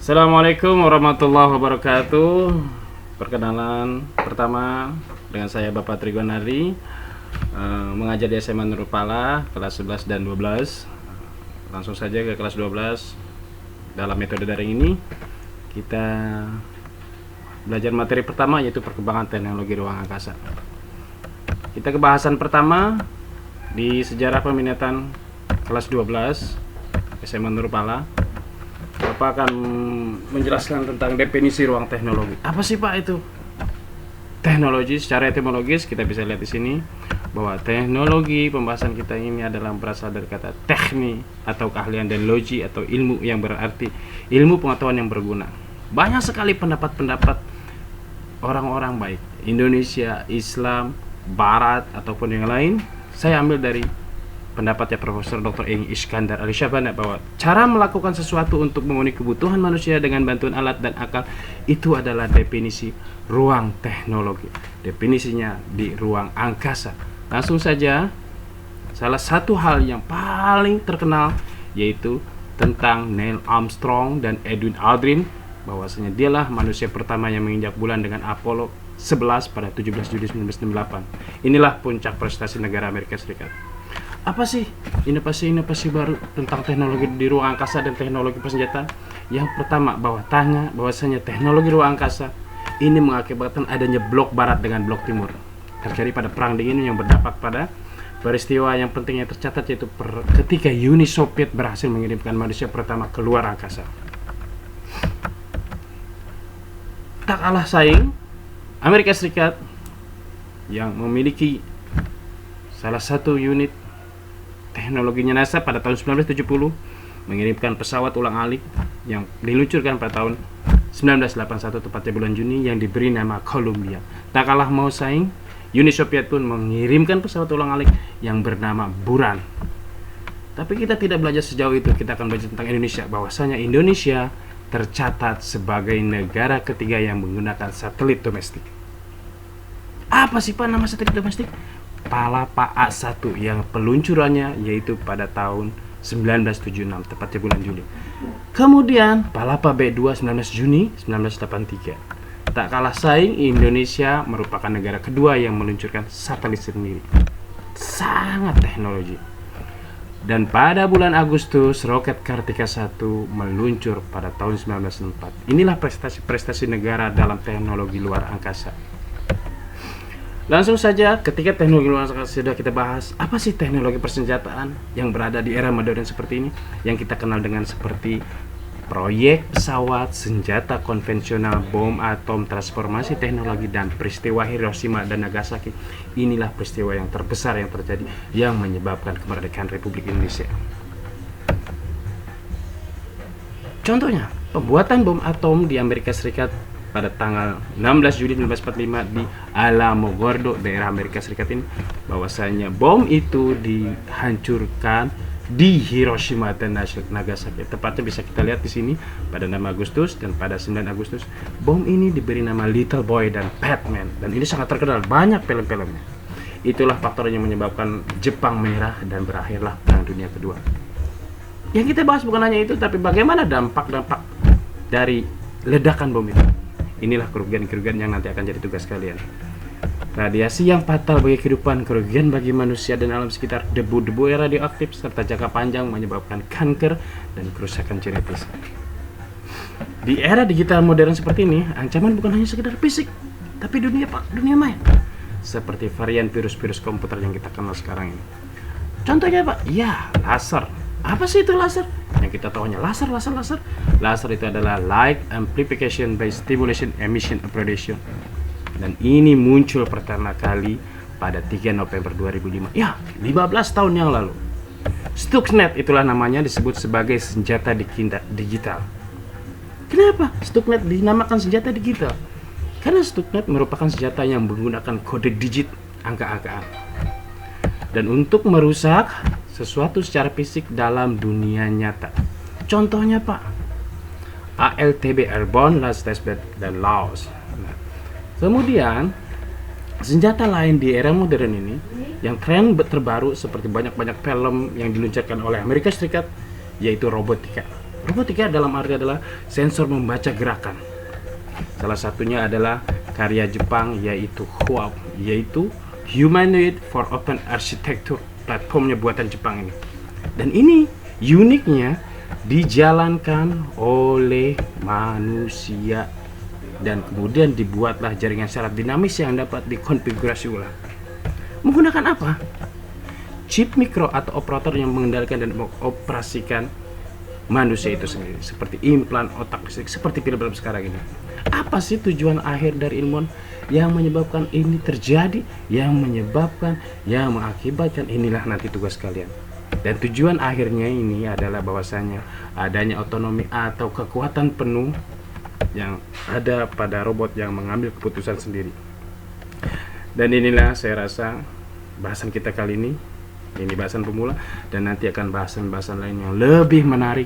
Assalamualaikum warahmatullahi wabarakatuh. Perkenalan pertama dengan saya Bapak Trigon Nari, mengajar di SMA Nurul Pala kelas 11 dan 12. Langsung saja ke kelas 12. Dalam metode daring ini kita belajar materi pertama, yaitu perkembangan teknologi ruang angkasa. Kita ke bahasan pertama di sejarah peminatan kelas 12 SMA Nurul Pala. Bapak akan menjelaskan tentang definisi ruang teknologi. Apa sih Pak itu? Teknologi secara etimologis kita bisa lihat di sini bahwa teknologi pembahasan kita ini adalah berasal dari kata teknik atau keahlian, dan logi atau ilmu yang berarti ilmu pengetahuan yang berguna. Banyak sekali pendapat-pendapat orang-orang baik Indonesia, Islam, Barat ataupun yang lain. Saya ambil dari pendapatnya Profesor Dr. Eng Iskandar Alishabana bahwa cara melakukan sesuatu untuk memenuhi kebutuhan manusia dengan bantuan alat dan akal itu adalah definisi ruang teknologi. Definisinya di ruang angkasa. Langsung saja, salah satu hal yang paling terkenal yaitu tentang Neil Armstrong dan Edwin Aldrin, bahwasanya dialah manusia pertama yang menginjak bulan dengan Apollo 11 pada 17 Juli 1968. Inilah puncak prestasi negara Amerika Serikat. Apa sih inovasi baru tentang teknologi di ruang angkasa dan teknologi persenjataan? Yang pertama, bahwasanya teknologi ruang angkasa ini mengakibatkan adanya blok barat dengan blok timur. Terjadi pada perang dingin yang berdampak pada peristiwa yang penting yang tercatat, yaitu ketika Uni Soviet berhasil mengirimkan manusia pertama ke luar angkasa. Tak kalah saing, Amerika Serikat yang memiliki salah satu unit teknologinya NASA pada tahun 1970 mengirimkan pesawat ulang-alik yang diluncurkan pada tahun 1981 tepatnya bulan Juni, yang diberi nama Columbia. Tak kalah mau saing, Uni Soviet pun mengirimkan pesawat ulang-alik yang bernama Buran. Tapi kita tidak belajar sejauh itu. Kita akan belajar tentang Indonesia, bahwasanya Indonesia tercatat sebagai negara ketiga yang menggunakan satelit domestik. Apa sih Pak nama satelit domestik? Palapa A1 yang peluncurannya yaitu pada tahun 1976 tepatnya bulan Juli. Kemudian Palapa B2 19 Juni 1983. Tak kalah saing, Indonesia merupakan negara kedua yang meluncurkan satelit sendiri. Sangat teknologi. Dan pada bulan Agustus roket Kartika 1 meluncur pada tahun 1964. Inilah prestasi-prestasi negara dalam teknologi luar angkasa. Langsung saja, ketika teknologi luar angkasa sudah kita bahas, apa sih teknologi persenjataan yang berada di era modern seperti ini, yang kita kenal dengan seperti proyek pesawat, senjata konvensional, bom atom, transformasi teknologi, dan peristiwa Hiroshima dan Nagasaki. Inilah peristiwa yang terbesar yang terjadi yang menyebabkan kemerdekaan Republik Indonesia. Contohnya, pembuatan bom atom di Amerika Serikat pada tanggal 16 Juli 1945 di Alamogordo, daerah Amerika Serikat ini, bahwasanya bom itu dihancurkan di Hiroshima dan Nagasaki. Tepatnya bisa kita lihat di sini pada 6 Agustus dan pada 9 Agustus. Bom ini diberi nama Little Boy dan Batman, dan ini sangat terkenal, banyak film-filmnya. Itulah faktor yang menyebabkan Jepang menyerah dan berakhirlah Perang Dunia Kedua. Yang kita bahas bukan hanya itu, tapi bagaimana dampak-dampak dari ledakan bom itu. Inilah kerugian-kerugian yang nanti akan jadi tugas kalian. Radiasi yang fatal bagi kehidupan, kerugian bagi manusia dan alam sekitar, debu-debu radioaktif, serta jangka panjang menyebabkan kanker dan kerusakan genetis. Di era digital modern seperti ini, ancaman bukan hanya sekedar fisik, tapi dunia maya. Seperti varian virus-virus komputer yang kita kenal sekarang ini. Contohnya Pak, ya laser. Apa sih itu laser? Yang kita tahu hanya laser. Laser itu adalah light amplification by stimulation emission of radiation. Dan ini muncul pertama kali pada 3 November 2005. Ya, 15 tahun yang lalu. Stuxnet itulah namanya, disebut sebagai senjata digital. Kenapa Stuxnet dinamakan senjata digital? Karena Stuxnet merupakan senjata yang menggunakan kode digit angka-angkaan. Dan untuk merusak sesuatu secara fisik dalam dunia nyata. Contohnya Pak, ALTB Airborne Launch Testbed dan Laos. Kemudian senjata lain di era modern ini yang tren terbaru seperti banyak-banyak film yang diluncurkan oleh Amerika Serikat, yaitu robotika. Robotika dalam arti adalah sensor membaca gerakan. Salah satunya adalah karya Jepang yaitu HUAP, yaitu Humanoid for Open Architecture, platformnya buatan Jepang ini. Dan ini uniknya dijalankan oleh manusia dan kemudian dibuatlah jaringan syarat dinamis yang dapat dikonfigurasi ulang. Menggunakan apa? Chip mikro atau operator yang mengendalikan dan mengoperasikan manusia itu sendiri, seperti implan otak listrik seperti film-film sekarang ini. Apa sih tujuan akhir dari ilmuwan yang menyebabkan ini terjadi, yang mengakibatkan? Inilah nanti tugas kalian. Dan tujuan akhirnya ini adalah bahwasanya adanya otonomi atau kekuatan penuh yang ada pada robot yang mengambil keputusan sendiri. Dan inilah saya rasa bahasan kita kali ini. Ini bahasan pemula, dan nanti akan bahasan-bahasan lain yang lebih menarik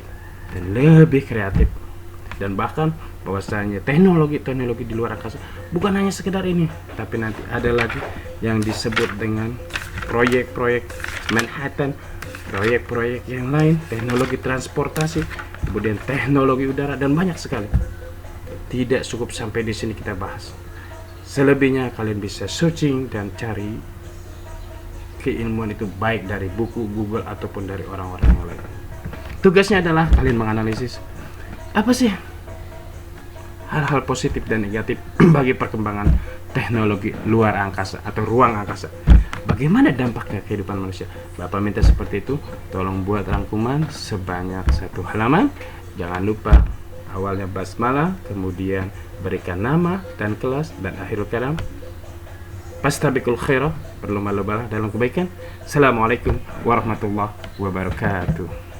dan lebih kreatif. Dan bahkan bahwasanya teknologi di luar angkasa bukan hanya sekedar ini, tapi nanti ada lagi yang disebut dengan proyek-proyek Manhattan, proyek-proyek yang lain, teknologi transportasi, kemudian teknologi udara, dan banyak sekali. Tidak cukup sampai di sini kita bahas. Selebihnya kalian bisa searching dan cari keilmuan itu, baik dari buku, Google, ataupun dari orang-orang yang lain. Tugasnya adalah kalian menganalisis apa sih hal-hal positif dan negatif bagi perkembangan teknologi luar angkasa atau ruang angkasa. Bagaimana dampaknya kehidupan manusia? Bapak minta seperti itu. Tolong buat rangkuman sebanyak 1 halaman. Jangan lupa awalnya basmalah, kemudian berikan nama dan kelas, dan akhirul kalam fastabiqul khairah, berlomba-lomba dalam kebaikan. Assalamualaikum warahmatullahi wabarakatuh.